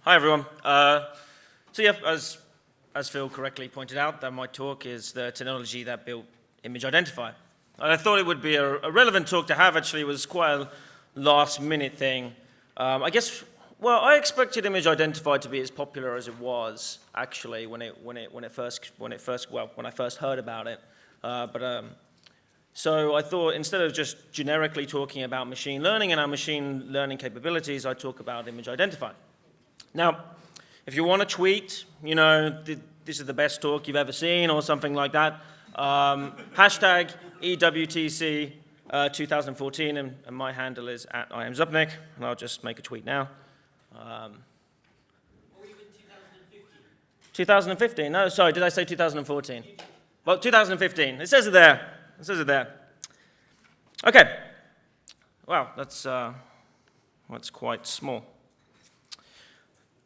Hi, everyone. As Phil correctly pointed out, that my talk is the technology that built ImageIdentify. And I thought it would be a relevant talk to have. Actually, it was quite a last-minute thing. I expected ImageIdentify to be as popular as it was actually when I first heard about it. So I thought instead of just generically talking about machine learning and our machine learning capabilities, I'd talk about ImageIdentify. Now, if you want to tweet, this is the best talk you've ever seen or something like that, hashtag EWTC 2014, and my handle is @IamZupnik, and I'll just make a tweet now. Or even 2015. 2015? No, sorry, did I say 2014? Well, 2015. It says it there. Okay. Wow, that's quite small.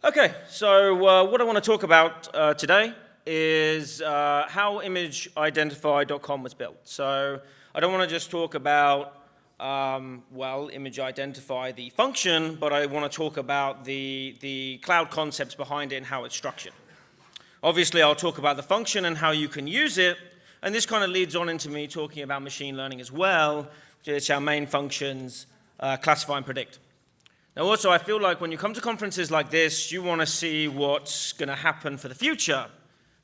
Okay, so what I want to talk about today is how ImageIdentify.com was built. So I don't want to just talk about, ImageIdentify, the function, but I want to talk about the cloud concepts behind it and how it's structured. Obviously, I'll talk about the function and how you can use it, and this kind of leads on into me talking about machine learning as well, which is our main functions, classify and predict. Now also, I feel like when you come to conferences like this, you want to see what's going to happen for the future.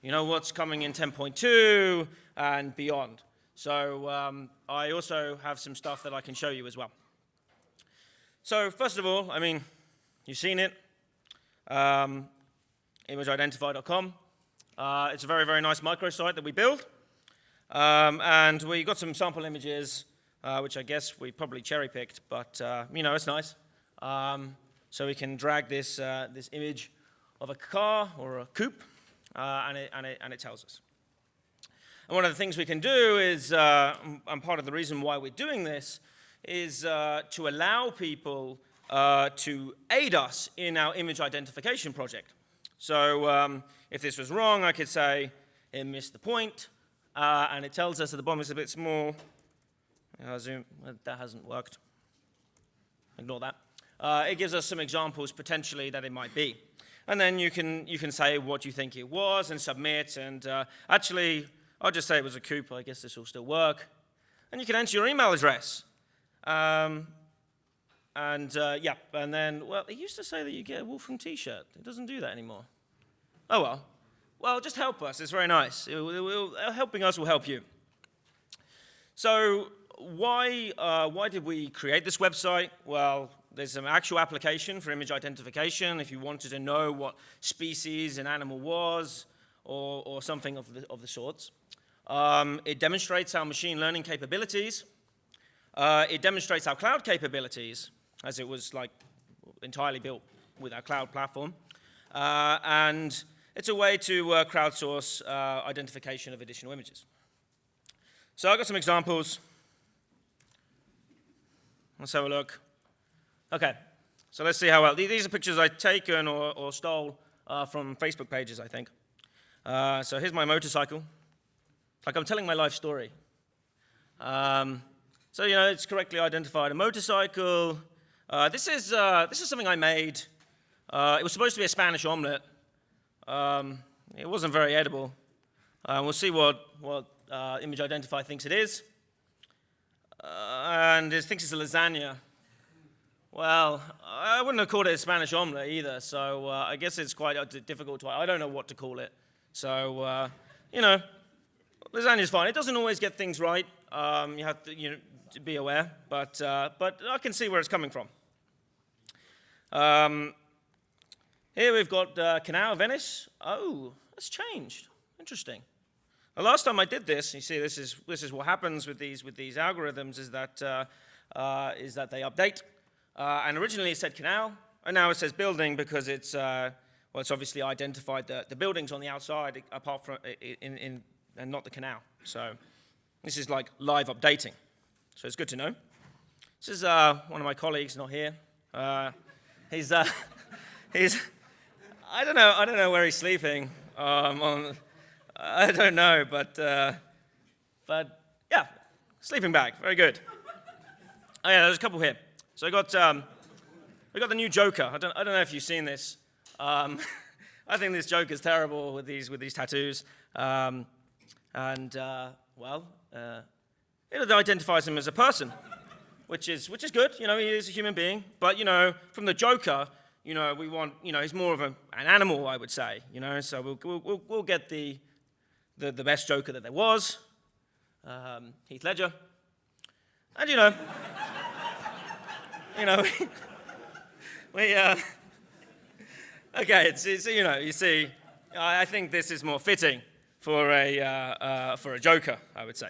What's coming in 10.2 and beyond. So I also have some stuff that I can show you as well. So first of all, you've seen it, ImageIdentify.com. It's a very, very nice microsite that we build. And we got some sample images, which I guess we probably cherry-picked, but it's nice. So we can drag this image of a car or a coupe, and it tells us. And one of the things we can do is, and part of the reason why we're doing this, is to allow people to aid us in our image identification project. So if this was wrong, I could say it missed the point, and it tells us at the bottom it's a bit small. Zoom, that hasn't worked. Ignore that. It gives us some examples potentially that it might be. And then you can say what you think it was and submit. And actually, I'll just say it was a coupe. I guess this will still work. And you can enter your email address. And then, it used to say that you get a Wolfram t-shirt. It doesn't do that anymore. Oh, well. Well, just help us. It's very nice. Helping us will help you. So why did we create this website? Well, there's some actual application for image identification if you wanted to know what species an animal was or something of the sorts. It demonstrates our machine learning capabilities. It demonstrates our cloud capabilities, as it was entirely built with our cloud platform. And it's a way to crowdsource identification of additional images. So I've got some examples. Let's have a look. Okay, so let's see how well. These are pictures I've taken or stole from Facebook pages, I think. So here's my motorcycle. Like I'm telling my life story. It's correctly identified a motorcycle. This is something I made. It was supposed to be a Spanish omelet. It wasn't very edible. We'll see what ImageIdentify thinks it is. And it thinks it's a lasagna. Well, I wouldn't have called it a Spanish omelet either, so I guess it's quite difficult I don't know what to call it. So, lasagna is fine. It doesn't always get things right. You have to be aware, but I can see where it's coming from. Here we've got Canal, Venice. Oh, that's changed. Interesting. The last time I did this, you see, this is what happens with these algorithms is that they update. And originally it said canal, and now it says building because it's obviously identified the buildings on the outside apart from and not the canal. So this is like live updating. So it's good to know. This is one of my colleagues, not here. He's I don't know where he's sleeping. I don't know, but yeah, sleeping bag, very good. Oh yeah, there's a couple here. So we got the new Joker. I don't know if you've seen this. I think this joke is terrible with these tattoos. Well, it identifies him as a person, which is good. You know, he is a human being. But, you know, from the Joker, you know, we want, you know, he's more of an animal, I would say. You know, so we'll get the best Joker that there was, Heath Ledger. And, you know, okay, it's you know, you see, I think this is more fitting for a Joker, I would say.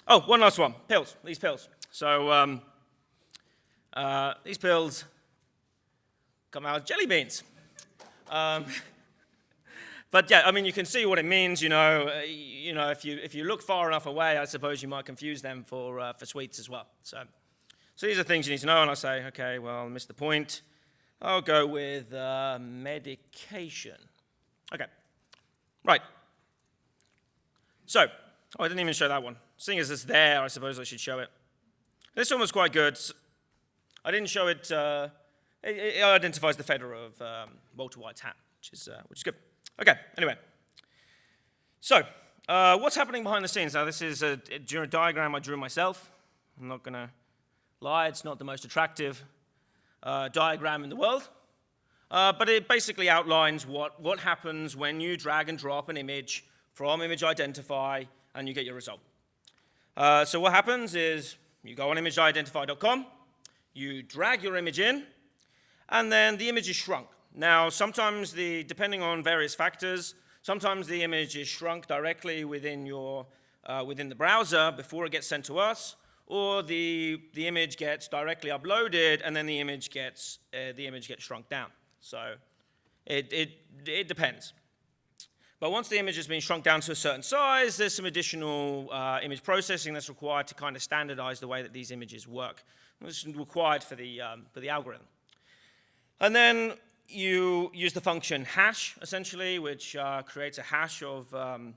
Oh, one last one, pills, these pills. So these pills come out of jelly beans. But yeah, I mean, you can see what it means, you know, if you look far enough away, I suppose you might confuse them for sweets as well. So these are things you need to know, and I say, okay, well, I missed the point. I'll go with medication. Okay, right. So, I didn't even show that one. Seeing as it's there, I suppose I should show it. This one was quite good. I didn't show it. It identifies the feather of Walter White's hat, which is good. Okay, anyway. So, what's happening behind the scenes? Now, this is a diagram I drew myself. I'm not going to lie, it's not the most attractive diagram in the world. But it basically outlines what happens when you drag and drop an image from ImageIdentify and you get your result. So what happens is you go on ImageIdentify.com, you drag your image in, and then the image is shrunk. Now, sometimes, depending on various factors, sometimes the image is shrunk directly within the browser before it gets sent to us, or the image gets directly uploaded and then the image gets shrunk down. So it depends. But once the image has been shrunk down to a certain size, there's some additional image processing that's required to kind of standardize the way that these images work. This is required for the algorithm. And then you use the function hash, essentially, which creates a hash of the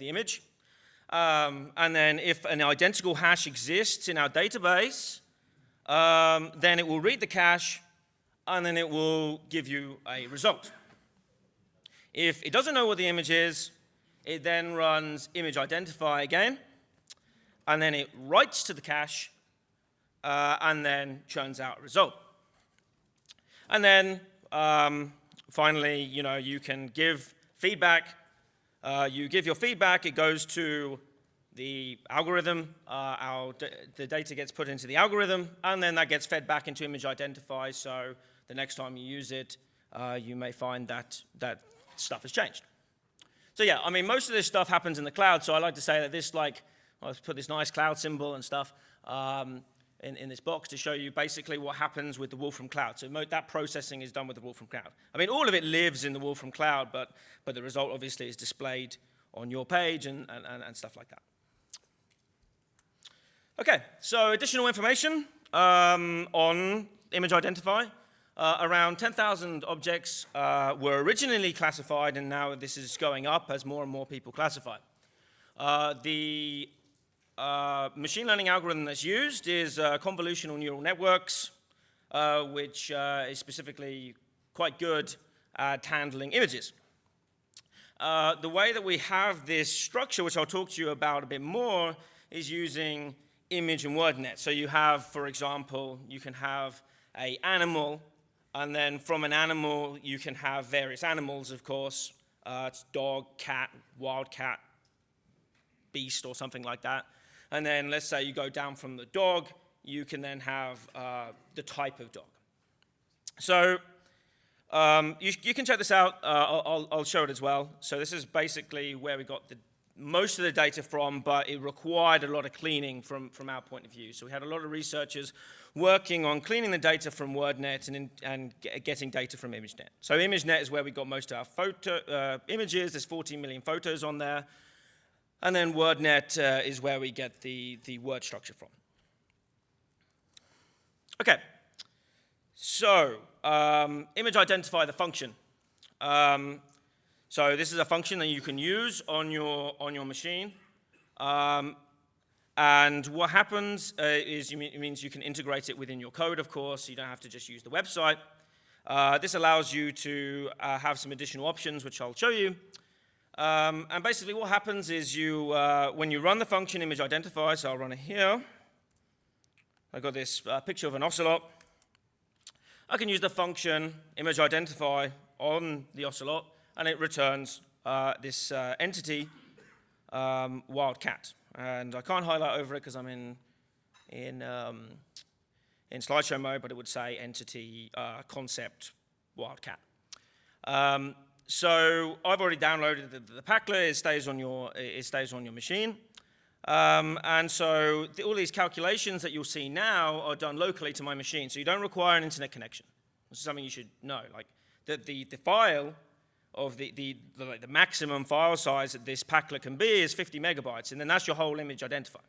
image. And then if an identical hash exists in our database, then it will read the cache, and then it will give you a result. If it doesn't know what the image is, it then runs ImageIdentify again, and then it writes to the cache, and then churns out a result. And then, finally, you know, you can give feedback. You give your feedback, it goes to the algorithm, the data gets put into the algorithm, and then that gets fed back into ImageIdentify, so the next time you use it, you may find that stuff has changed. So yeah, I mean, most of this stuff happens in the cloud, so I like to say that this, like, I'll put this nice cloud symbol and stuff in this box to show you basically what happens with the Wolfram Cloud. So that processing is done with the Wolfram Cloud. I mean, all of it lives in the Wolfram Cloud, but the result obviously is displayed on your page and stuff like that. Okay, so additional information on ImageIdentify. Around 10,000 objects were originally classified, and now this is going up as more and more people classify. The machine learning algorithm that's used is convolutional neural networks, which is specifically quite good at handling images. The way that we have this structure, which I'll talk to you about a bit more, is using image and word net. So you have, for example, you can have an animal, and then from an animal, you can have various animals, of course. It's dog, cat, wild cat, beast, or something like that. And then let's say you go down from the dog, you can then have the type of dog. So you can check this out. I'll show it as well. So this is basically where we got most of the data from, but it required a lot of cleaning from our point of view. So we had a lot of researchers working on cleaning the data from WordNet and getting data from ImageNet. So ImageNet is where we got most of our images. There's 14 million photos on there. And then WordNet is where we get the word structure from. Okay, so ImageIdentify, the function. So this is a function that you can use on your machine. And what happens is it means you can integrate it within your code, of course. You don't have to just use the website. This allows you to have some additional options, which I'll show you. And basically what happens is when you run the function ImageIdentify, so I'll run it here. I've got this picture of an ocelot. I can use the function ImageIdentify on the ocelot, and it returns this entity, wildcat. And I can't highlight over it because I'm in slideshow mode, but it would say entity concept wildcat. So I've already downloaded the packlet. It stays on your machine. And so all these calculations that you'll see now are done locally to my machine. So you don't require an internet connection. This is something you should know. Like the file of the maximum file size that this packlet can be is 50 megabytes, and then that's your whole image identifier.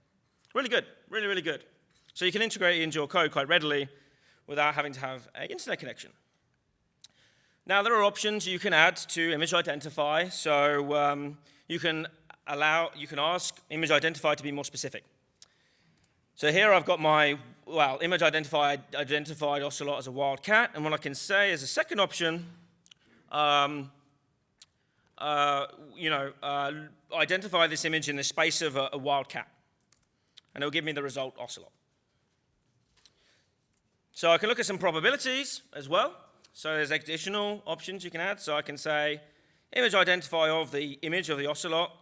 Really good, really, really good. So you can integrate it into your code quite readily without having to have an internet connection. Now there are options you can add to ImageIdentify. So you can ask ImageIdentify to be more specific. So here I've got my ImageIdentify identified ocelot as a wildcat, and what I can say as a second option, identify this image in the space of a wildcat, and it'll give me the result ocelot. So I can look at some probabilities as well. So there's additional options you can add. So I can say ImageIdentify of the image of the ocelot,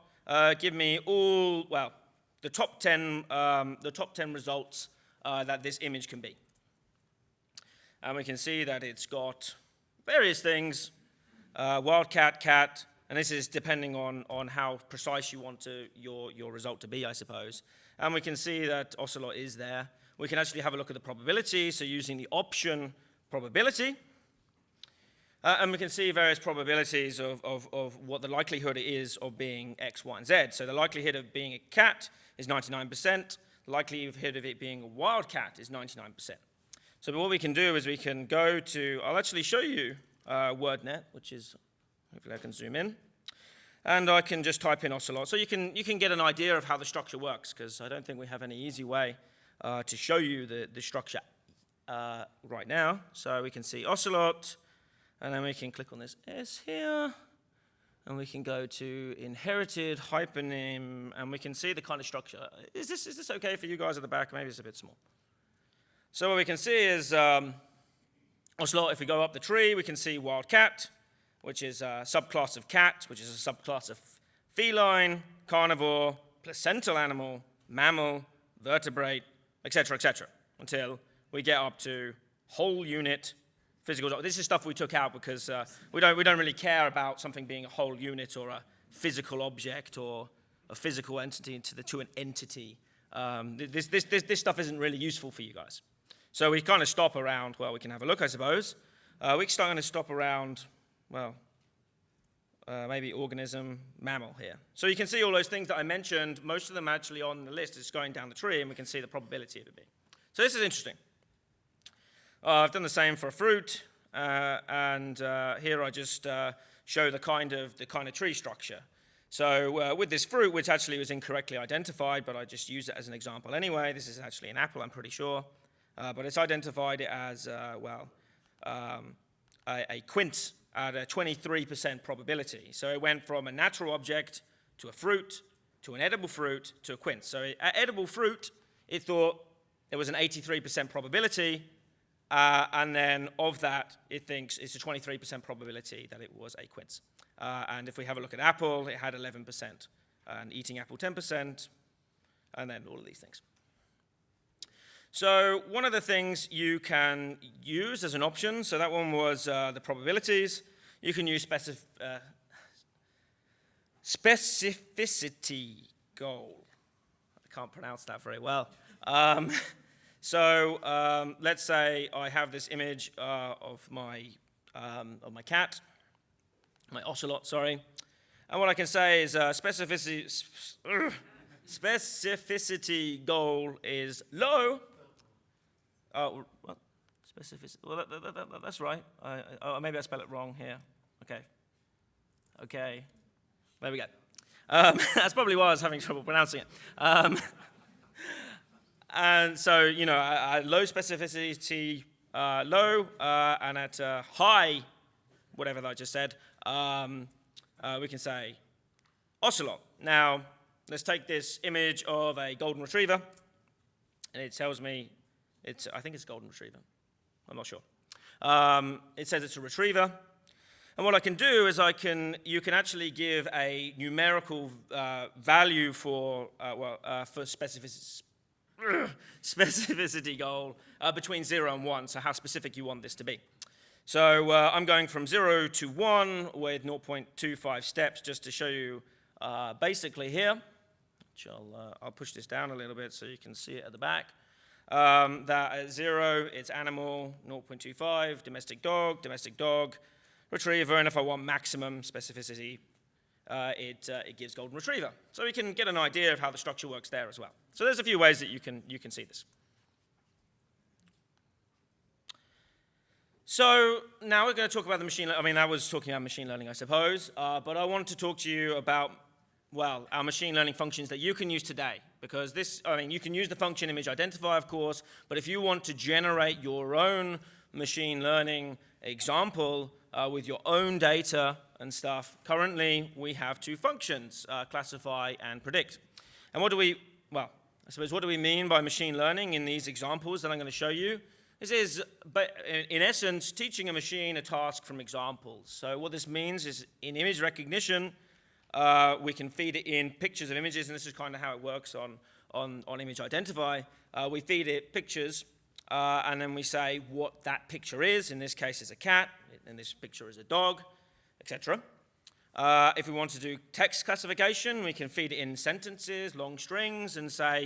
give me the top 10 results that this image can be. And we can see that it's got various things, wildcat, cat, and this is depending on how precise you want your result to be, I suppose. And we can see that ocelot is there. We can actually have a look at the probability, so using the option probability. And we can see various probabilities of what the likelihood is of being X, Y, and Z. So the likelihood of being a cat is 99%. The likelihood of it being a wildcat is 99%. So what we can do is we can go to, I'll actually show you WordNet, which is, hopefully I can zoom in. And I can just type in ocelot. So you can get an idea of how the structure works, because I don't think we have any easy way to show you the structure right now. So we can see ocelot. And then we can click on this S here, and we can go to inherited hypernym, and we can see the kind of structure. Is this okay for you guys at the back? Maybe it's a bit small. So what we can see is ocelot. If we go up the tree, we can see wildcat, which is a subclass of cat, which is a subclass of feline, carnivore, placental animal, mammal, vertebrate, etc., until we get up to whole unit. Physical. This is stuff we took out because we don't really care about something being a whole unit or a physical object or a physical entity to an entity. This stuff isn't really useful for you guys. So we kind of stop around. Well, we can have a look, I suppose. We're starting to stop around. Maybe organism, mammal here. So you can see all those things that I mentioned. Most of them actually on the list is going down the tree, and we can see the probability of it being. So this is interesting. I've done the same for a fruit, and here I just show the kind of tree structure. So with this fruit, which actually was incorrectly identified, but I just use it as an example anyway. This is actually an apple, I'm pretty sure, but it's identified it as a quince at a 23% probability. So it went from a natural object to a fruit to an edible fruit to a quince. So at edible fruit, it thought there was an 83% probability. And then of that, it thinks it's a 23% probability that it was a quince. And if we have a look at apple, it had 11%. And eating apple, 10%. And then all of these things. So one of the things you can use as an option, so that one was the probabilities. You can use specificity goal. I can't pronounce that very well. So let's say I have this image of my cat, my ocelot, sorry. And what I can say is specificity goal is low. What? Specificity. Well, that's right. Maybe I spell it wrong here. Okay. There we go. That's probably why I was having trouble pronouncing it. And so, a low specificity low, and at high, whatever that I just said, we can say ocelot. Now, let's take this image of a golden retriever, and it tells me I think it's a golden retriever. I'm not sure. It says it's a retriever. And what I can do is you can actually give a numerical value for specificity goal between 0 and 1, so how specific you want this to be. So I'm going from 0 to 1 with 0.25 steps just to show you basically here, which I'll push this down a little bit so you can see it at the back. That at 0, it's animal, 0.25, domestic dog, retriever, and if I want maximum specificity, it gives golden retriever. So we can get an idea of how the structure works there as well. So there's a few ways that you can see this. So now we're going to talk about the machine learning. I mean, I was talking about machine learning, I suppose, but I want to talk to you about, well, our machine learning functions that you can use today. Because you can use the function ImageIdentify, of course, but if you want to generate your own machine learning example with your own data and stuff, currently we have two functions, classify and predict. And what do we mean by machine learning in these examples that I'm going to show you? This is, in essence, teaching a machine a task from examples. So what this means is in image recognition, we can feed it in pictures of images, and this is kind of how it works on ImageIdentify. We feed it pictures, and then we say what that picture is. In this case, it's a cat, and this picture is a dog, etc. If we want to do text classification, we can feed it in sentences, long strings, and say,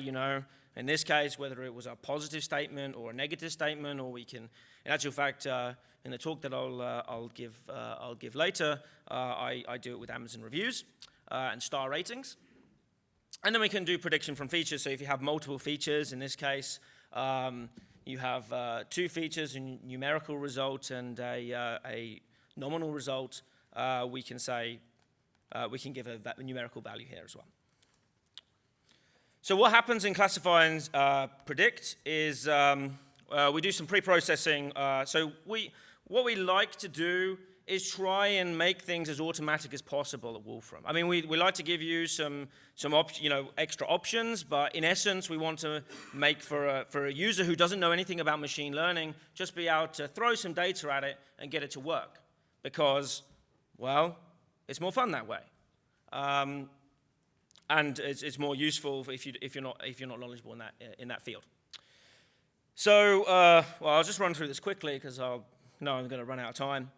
in this case, whether it was a positive statement or a negative statement, or we can, in actual fact, in the talk that I'll give later, I do it with Amazon reviews and star ratings. And then we can do prediction from features. So if you have multiple features, in this case, you have 2 features, a numerical result and a nominal result. We can give a numerical value here as well. So what happens in classify and predict is we do some pre-processing. What we like to do is try and make things as automatic as possible at Wolfram. I mean, we like to give you some extra options, but in essence, we want to make for a user who doesn't know anything about machine learning, just be able to throw some data at it and get it to work, because, well, it's more fun that way. And it's more useful if you're not knowledgeable in that field. So, I'll just run through this quickly because I'm going to run out of time.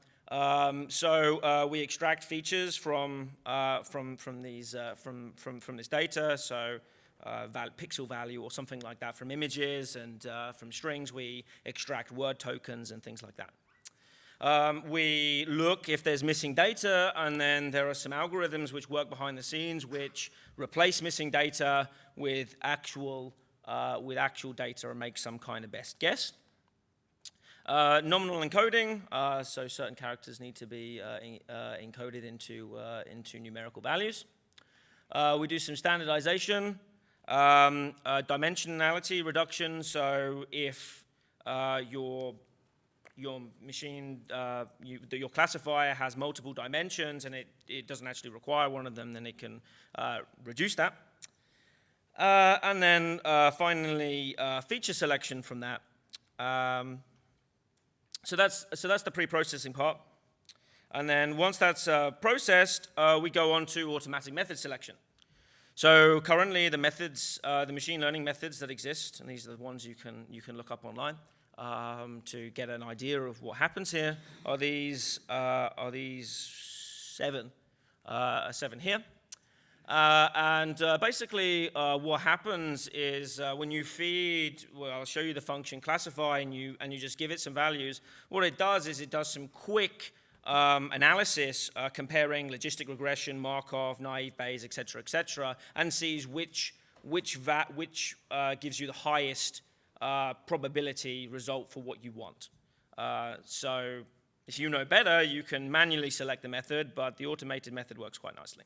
We extract features from this data. So, pixel value or something like that from images, and from strings we extract word tokens and things like that. We look if there's missing data, and then there are some algorithms which work behind the scenes which replace missing data with actual data and make some kind of best guess. Nominal encoding, so certain characters need to be encoded into numerical values. We do some standardization, dimensionality reduction, so if your machine, your classifier has multiple dimensions and it doesn't actually require one of them, then it can reduce that. And then finally, feature selection from that. So that's the pre-processing part. And then once that's processed, we go on to automatic method selection. So currently the methods, the machine learning methods that exist, and these are the ones you can look up online to get an idea of what happens here, are these 7 here. Basically, what happens is when you feed, I'll show you the function classify, and you just give it some values. What it does is it does some quick analysis comparing logistic regression, Markov, naive Bayes, etc., and sees which gives you the highest probability result for what you want. So if you know better, you can manually select the method, but the automated method works quite nicely.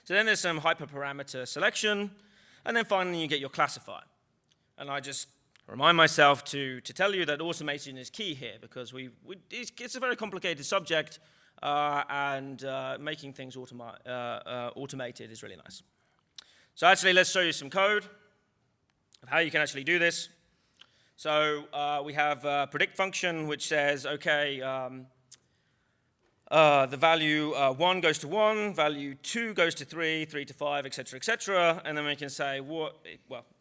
So then there's some hyperparameter selection, and then finally you get your classifier. And I just remind myself to tell you that automation is key here, because it's a very complicated subject, and making things automated is really nice. So actually, let's show you some code of how you can actually do this. So we have a predict function which says, okay, the value 1 goes to 1, value 2 goes to 3, 3 to 5, etc., etc. And then we can say, well,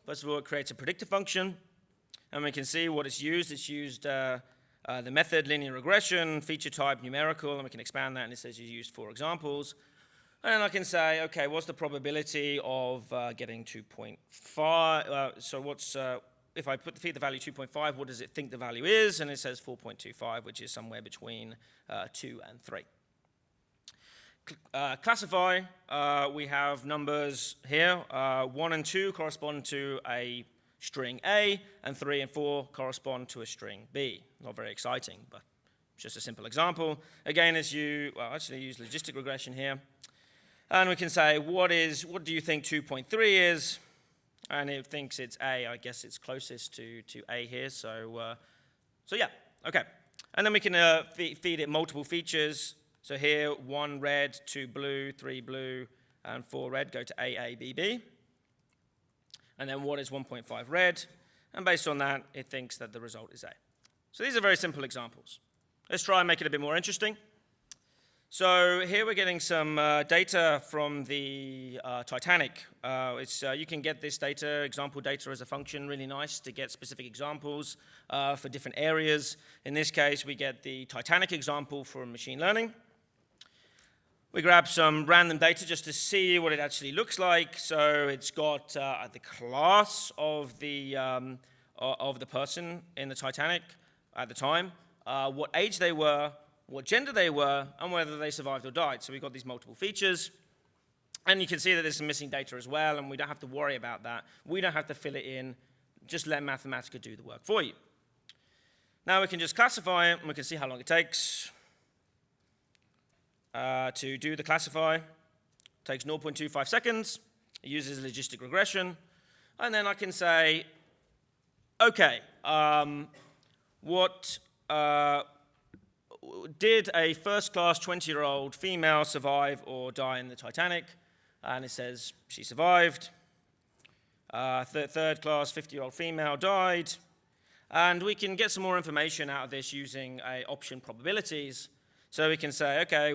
first of all, it creates a predictor function. And we can see what it's used. It's used the method linear regression, feature type numerical, and we can expand that, and it says you used 4 examples. And then I can say, okay, what's the probability of getting 2.5? So what's, if I feed the value 2.5, what does it think the value is? And it says 4.25, which is somewhere between 2 and 3. Classify, we have numbers here. 1 and 2 correspond to a string A, and 3 and 4 correspond to a string B. Not very exciting, but just a simple example. Again, actually use logistic regression here. And we can say, what do you think 2.3 is? And it thinks it's A. I guess it's closest to A here. So yeah, okay. And then we can feed it multiple features. So here, 1 red, 2 blue, 3 blue, and 4 red go to A, A, B, B. And then what is 1.5 red? And based on that, it thinks that the result is A. So these are very simple examples. Let's try and make it a bit more interesting. So here we're getting some data from the Titanic. You can get this data, example data as a function, really nice to get specific examples for different areas. In this case, we get the Titanic example for machine learning. We grab some random data just to see what it actually looks like. So it's got the class of the person in the Titanic at the time, what age they were, what gender they were, and whether they survived or died. So we've got these multiple features. And you can see that there's some missing data as well, and we don't have to worry about that. We don't have to fill it in. Just let Mathematica do the work for you. Now we can just classify it, and we can see how long it takes to do the classify. It takes 0.25 seconds. It uses logistic regression. And then I can say, okay, did a first-class 20-year-old female survive or die in the Titanic? And it says she survived. Third-class 50-year-old female died. And we can get some more information out of this using option probabilities. So we can say, okay,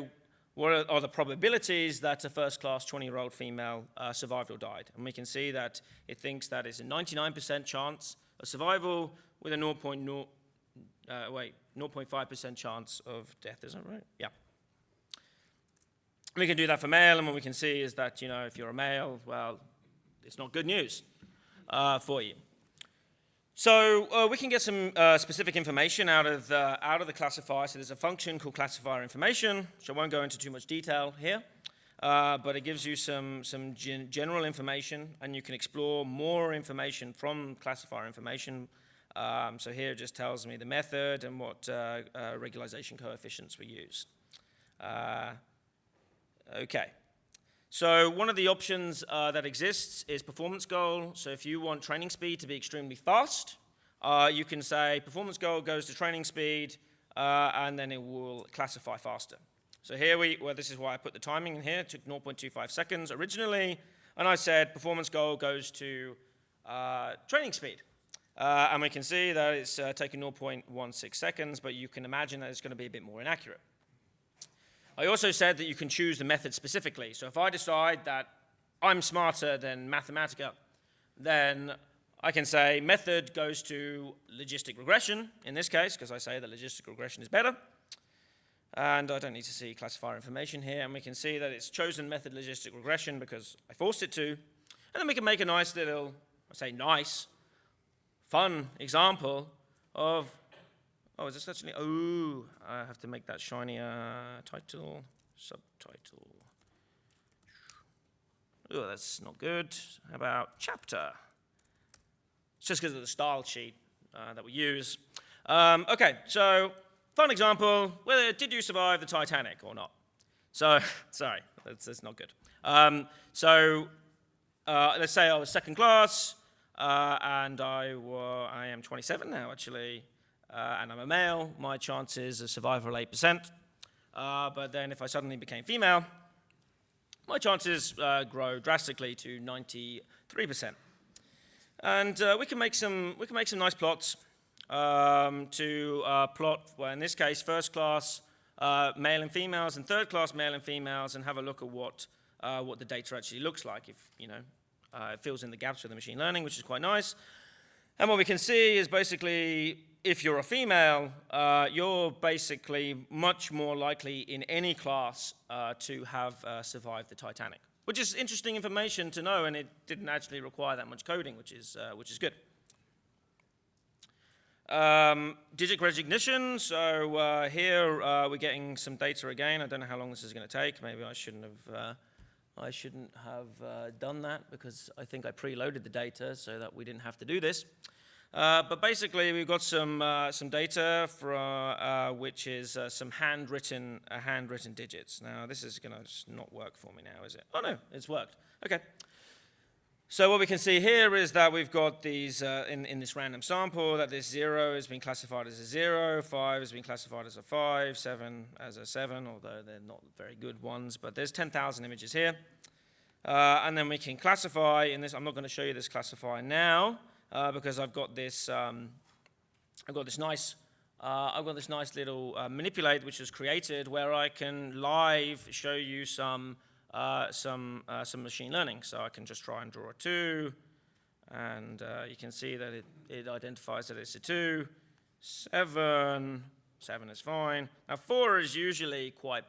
what are the probabilities that a first-class 20-year-old female survived or died? And we can see that it thinks that it's a 99% chance of survival with a 0.5% chance of death, isn't it right? Yeah. We can do that for male, and what we can see is that, if you're a male, well, it's not good news for you. So we can get some specific information out of the classifier. So there's a function called Classifier Information, which I won't go into too much detail here, but it gives you some general information, and you can explore more information from Classifier Information. So here it just tells me the method and what regularization coefficients we used. Okay. So one of the options that exists is performance goal. So if you want training speed to be extremely fast, you can say performance goal goes to training speed, and then it will classify faster. So here this is why I put the timing in here. It took 0.25 seconds originally, and I said performance goal goes to training speed. And we can see that it's taking 0.16 seconds, but you can imagine that it's going to be a bit more inaccurate. I also said that you can choose the method specifically. So if I decide that I'm smarter than Mathematica, then I can say method goes to logistic regression, in this case, because I say that logistic regression is better. And I don't need to see classifier information here. And we can see that it's chosen method logistic regression because I forced it to. And then we can make a nice little, I say nice, fun example of, is this actually, I have to make that shinier. Title, subtitle. That's not good. How about chapter? It's just because of the style sheet that we use. Okay, so fun example. Did you survive the Titanic or not? So, sorry, that's not good. Let's say I was second class. and I am 27 now, actually, and I'm a male. My chances of survival are 8%. But then if I suddenly became female, my chances grow drastically to 93%. And we can make some nice plots to plot, well, in this case, first class male and females, and third class male and females, and have a look at what the data actually looks like. If it fills in the gaps with the machine learning, which is quite nice. And what we can see is basically, if you're a female, you're basically much more likely in any class to have survived the Titanic, which is interesting information to know, and it didn't actually require that much coding, which is good. Digit recognition. So here we're getting some data again. I don't know how long this is going to take. Maybe I shouldn't have done that, because I think I preloaded the data so that we didn't have to do this. But basically, we've got some data for which is some handwritten digits. Now, this is going to not work for me now, is it? Oh no, it's worked. Okay. So what we can see here is that we've got these in this random sample, that this 0 has been classified as a 0, 5 has been classified as a 5, 7 as a 7, although they're not very good ones. But there's 10,000 images here, and then we can classify. In this, I'm not going to show you this classifier now. Because I've got this nice little manipulate which was created where I can live show you some machine learning. So I can just try and draw a 2, and you can see that it identifies that it's a 2. 7 is fine. Now 4 is usually quite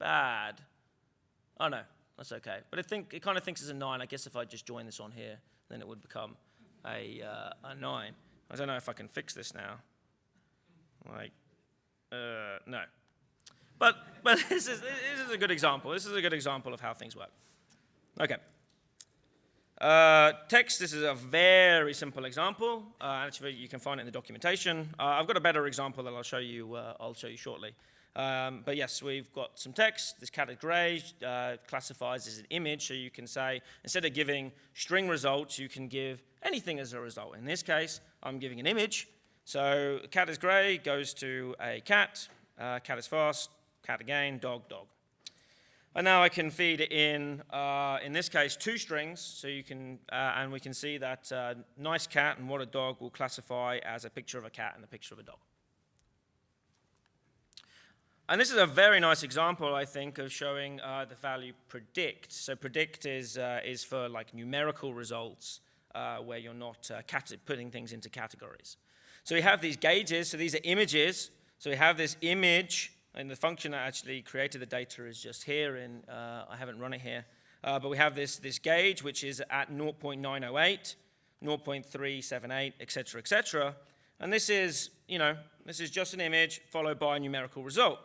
bad. Oh no, that's okay. But it kind of thinks it's a 9. I guess if I just join this on here, then it would become a 9. I don't know if I can fix this now. No. But this is a good example. This is a good example of how things work. Okay. Text, this is a very simple example. Actually, you can find it in the documentation. I've got a better example that I'll show you shortly. But yes, we've got some text. This category classifies as an image, so you can say, instead of giving string results, you can give anything as a result. In this case, I'm giving an image. So cat is gray goes to a cat. Cat is fast. Cat again. Dog, dog. And now I can feed it in this case, 2 strings. So you can, and we can see that nice cat and what a dog will classify as a picture of a cat and a picture of a dog. And this is a very nice example, I think, of showing the value predict. So predict is for like numerical results where you're not putting things into categories. So we have these gauges. So these are images. So we have this image, and the function that actually created the data is just here. I haven't run it here. But we have this gauge, which is at 0.908, 0.378, et cetera, and this is just an image followed by a numerical result.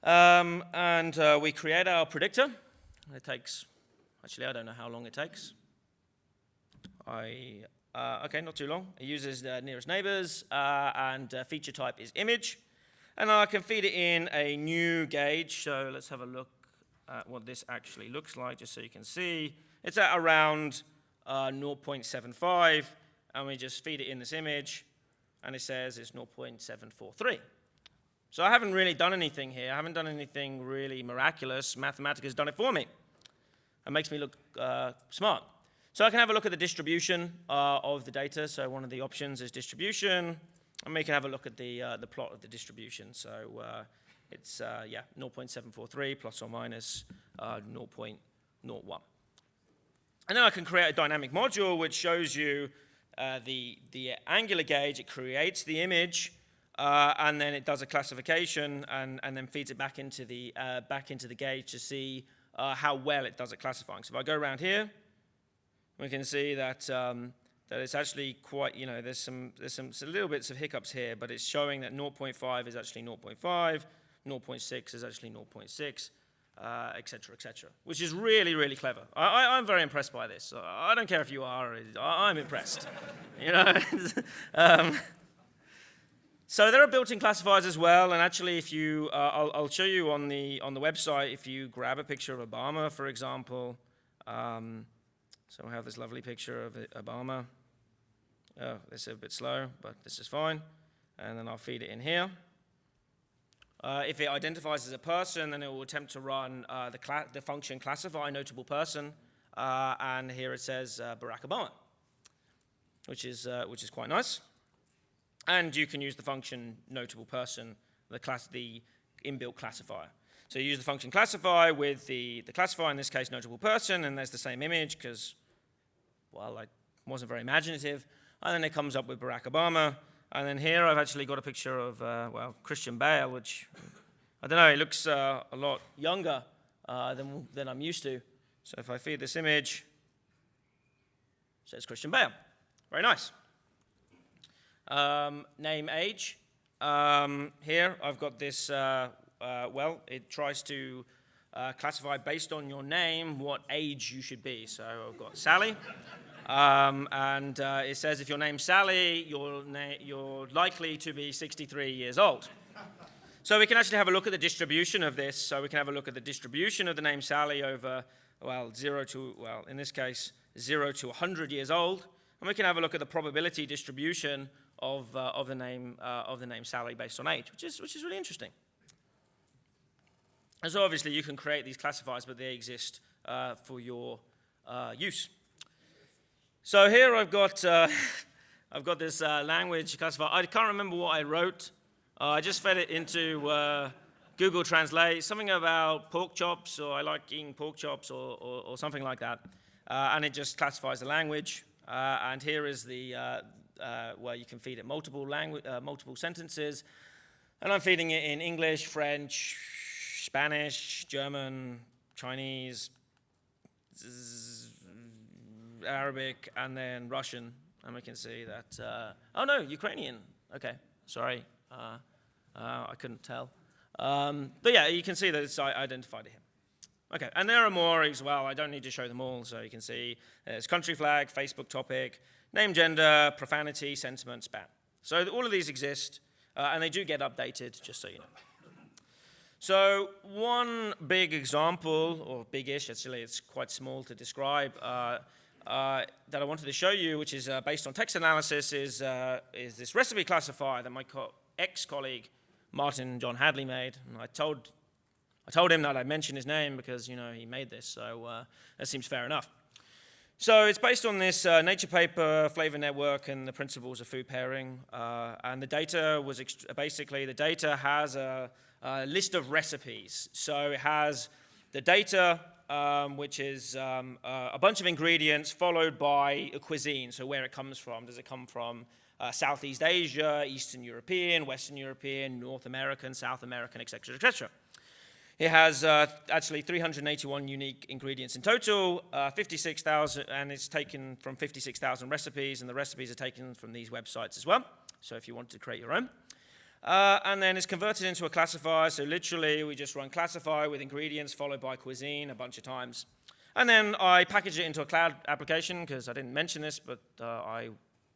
And we create our predictor. It takes, actually, I don't know how long it takes. Okay, not too long. It uses the nearest neighbors, and feature type is image. And I can feed it in a new gauge. So let's have a look at what this actually looks like, just so you can see. It's at around 0.75, and we just feed it in this image, and it says it's 0.743. So I haven't really done anything here. I haven't done anything really miraculous. Mathematica has done it for me. It makes me look smart. So I can have a look at the distribution of the data. So one of the options is distribution, and we can have a look at the plot of the distribution. So it's 0.743 plus or minus 0.01. And then I can create a dynamic module which shows you the angular gauge. It creates the image. And then it does a classification and then feeds it back into the gauge to see how well it does at classifying. So if I go around here, we can see that that it's actually quite, there's some little bits of hiccups here, but it's showing that 0.5 is actually 0.5, 0.6 is actually 0.6, et cetera, which is really, really clever. I'm very impressed by this. I don't care if you are. I'm impressed. So there are built-in classifiers as well, and actually, if you, I'll show you on the website. If you grab a picture of Obama, for example, So we have this lovely picture of Obama. Oh, this is a bit slow, but this is fine. And then I'll feed it in here. If it identifies as a person, then it will attempt to run the function classify notable person. And here it says Barack Obama, which is quite nice. And you can use the function notable person, the inbuilt classifier. So you use the function classify with the classifier, in this case notable person, and there's the same image because, well, I wasn't very imaginative. And then it comes up with Barack Obama. And then here I've actually got a picture of, Christian Bale, which, I don't know, he looks a lot younger than I'm used to. So if I feed this image, it says Christian Bale. Very nice. Name, age. Here I've got this, it tries to classify based on your name what age you should be. So I've got Sally. And it says if your name's Sally, you're likely to be 63 years old. So we can actually have a look at the distribution of this. So we can have a look at the distribution of the name Sally over, in this case, 0 to 100 years old. And we can have a look at the probability distribution of the name Sally based on age, which is really interesting. And so obviously you can create these classifiers, but they exist for your use. So here I've got this language classifier. I can't remember what I wrote. I just fed it into Google Translate, something about pork chops, or I like eating pork chops, or something like that. And it just classifies the language. And here is the where you can feed it multiple sentences. And I'm feeding it in English, French, Spanish, German, Chinese, Arabic, and then Russian. And we can see that, oh no, Ukrainian. Okay, sorry, I couldn't tell. But yeah, you can see that it's identified here. Okay, and there are more as well. I don't need to show them all. So you can see there's country flag, Facebook topic, name, gender, profanity, sentiment, spam. So all of these exist, and they do get updated, just so you know. So one big example, or big-ish, actually, it's quite small to describe, that I wanted to show you, which is based on text analysis, is this recipe classifier that my ex-colleague Martin John Hadley made. And I told him that I'd mention his name because, he made this, so that seems fair enough. So it's based on this Nature paper, flavor network, and the principles of food pairing. And the data was basically, the data has a list of recipes. So it has the data, which is a bunch of ingredients followed by a cuisine. So where it comes from. Does it come from Southeast Asia, Eastern European, Western European, North American, South American, etc., etc.? It has actually 381 unique ingredients in total, 56,000, and it's taken from 56,000 recipes, and the recipes are taken from these websites as well. So if you want to create your own. And then it's converted into a classifier. So literally, we just run classify with ingredients followed by cuisine a bunch of times. And then I package it into a cloud application, because I didn't mention this, but I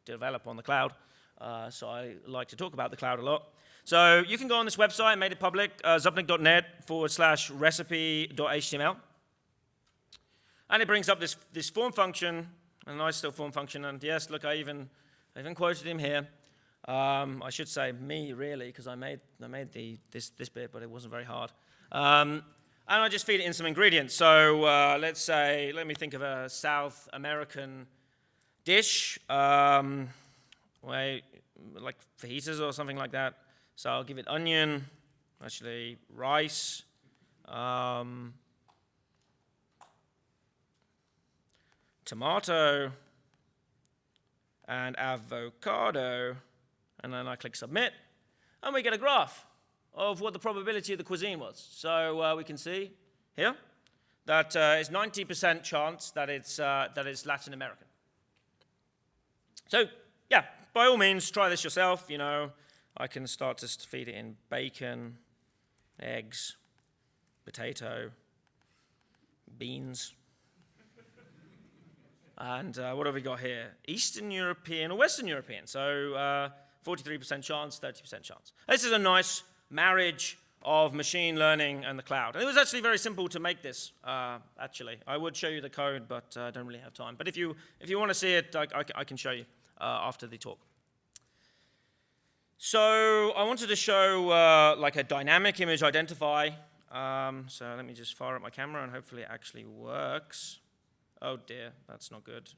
develop on the cloud. So I like to talk about the cloud a lot. So you can go on this website, made it public, zupnik.net/recipe.html. And it brings up this form function, a nice little form function. And yes, look, I even quoted him here. I should say me, really, because I made this bit, but it wasn't very hard. And I just feed it in some ingredients. So let me think of a South American dish, like fajitas or something like that. So I'll give it onion, actually rice, tomato, and avocado, and then I click submit, and we get a graph of what the probability of the cuisine was. So we can see here that it's 90% chance that it's Latin American. So yeah, by all means, try this yourself. I can start to feed it in bacon, eggs, potato, beans. And what have we got here? Eastern European or Western European. So 43% chance, 30% chance. This is a nice marriage of machine learning and the cloud. And it was actually very simple to make this, actually. I would show you the code, but I don't really have time. But if you want to see it, I can show you after the talk. So I wanted to show like a dynamic image identify. So let me just fire up my camera, and hopefully it actually works. Oh dear, that's not good.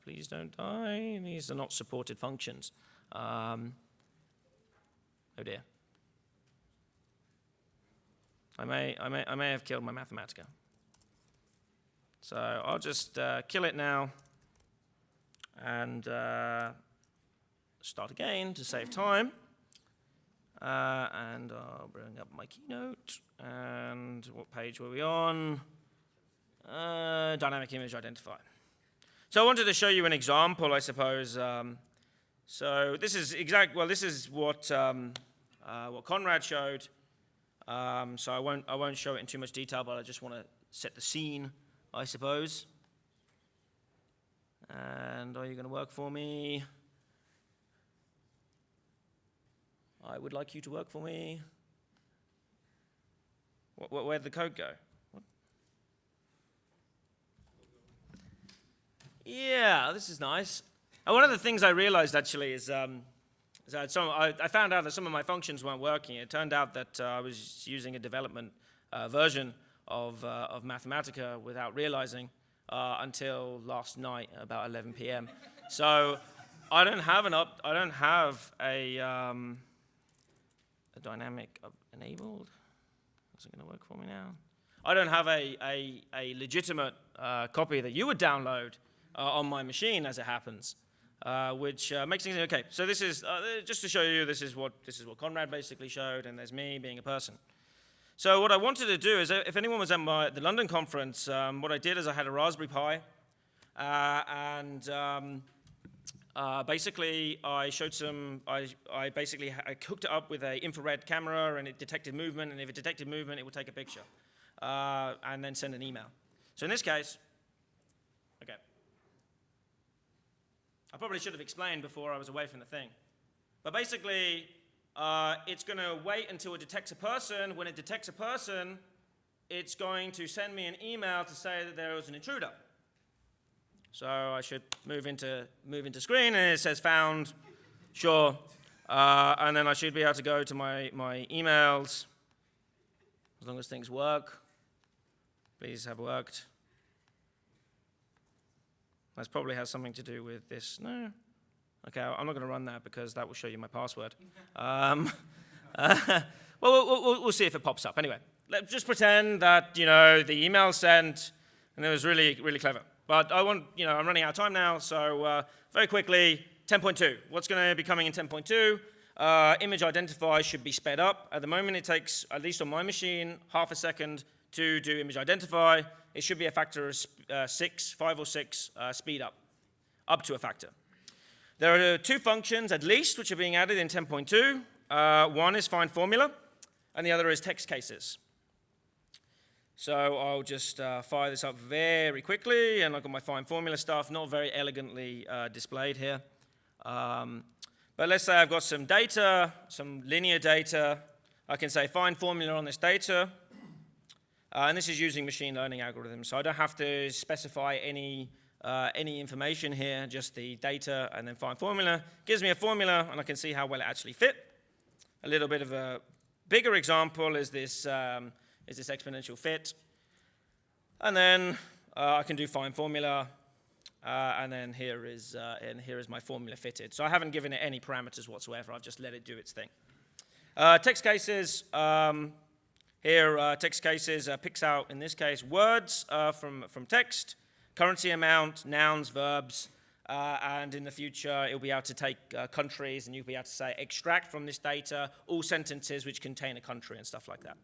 Please don't die. These are not supported functions. Oh dear. I may have killed my Mathematica. So I'll just kill it now and start again to save time. And I'll bring up my keynote. And what page were we on? Dynamic image identify. So I wanted to show you an example, I suppose. So this is this is what Conrad showed. So I won't show it in too much detail, but I just want to set the scene, I suppose. And are you going to work for me? I would like you to work for me. Where'd the code go? What? Yeah, this is nice. And one of the things I realized actually is that I found out that some of my functions weren't working. It turned out that I was using a development version of Mathematica without realizing until last night about 11 p.m. So I don't have a dynamic enabled. Is it going to work for me now? I don't have a legitimate copy that you would download on my machine, as it happens, which makes things okay. So this is just to show you. This is what Conrad basically showed, and there's me being a person. So what I wanted to do is, if anyone was at the London conference, what I did is I had a Raspberry Pi, and basically I showed some. I hooked it up with an infrared camera, and it detected movement. And if it detected movement, it would take a picture, and then send an email. So in this case, okay. I probably should have explained before I was away from the thing, but basically, it's going to wait until it detects a person. When it detects a person, it's going to send me an email to say that there was an intruder. So I should move into screen, and it says found, sure, and then I should be able to go to my emails, as long as things work. Please have worked. That probably has something to do with this. No. Okay, I'm not going to run that because that will show you my password. Well, we'll see if it pops up. Anyway, let's just pretend that the email sent, and it was really, really clever. But I'm running out of time now, so very quickly, 10.2. What's going to be coming in 10.2? Image identify should be sped up. At the moment, it takes, at least on my machine, half a second to do image identify. It should be a factor of 5 or 6 speed up to a factor. There are 2 functions, at least, which are being added in 10.2. One is find formula, and the other is text cases. So I'll just fire this up very quickly, and I've got my find formula stuff, not very elegantly displayed here. But let's say I've got some data, some linear data. I can say find formula on this data. And this is using machine learning algorithms, so I don't have to specify any information here, just the data, and then find formula. Gives me a formula, and I can see how well it actually fit. A little bit of a bigger example is this exponential fit. And then I can do find formula, and then here is my formula fitted. So I haven't given it any parameters whatsoever. I've just let it do its thing. Text cases. Here, text cases picks out, in this case, words from text, currency amount, nouns, verbs, and in the future, it'll be able to take countries, and you'll be able to say, extract from this data all sentences which contain a country and stuff like that.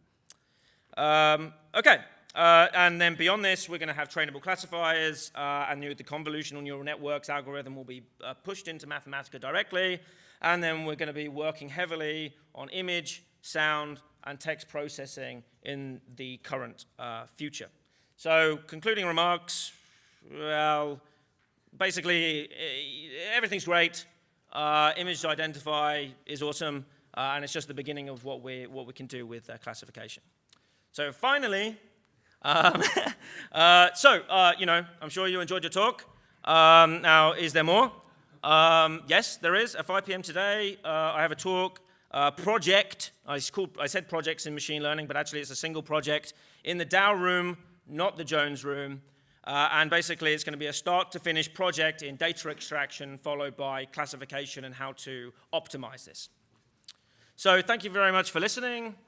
Okay, and then beyond this, we're going to have trainable classifiers, and the convolutional neural networks algorithm will be pushed into Mathematica directly, and then we're going to be working heavily on image, sound, and text processing in the current future. So, concluding remarks, well, basically, everything's great. Image identify is awesome. and it's just the beginning of what we can do with classification. So finally, I'm sure you enjoyed your talk. Now, is there more? Yes, there is. At 5 p.m. today, I have a talk, project. I said projects in machine learning, but actually it's a single project in the Dow room, not the Jones room. And basically, it's going to be a start-to-finish project in data extraction, followed by classification and how to optimize this. So thank you very much for listening.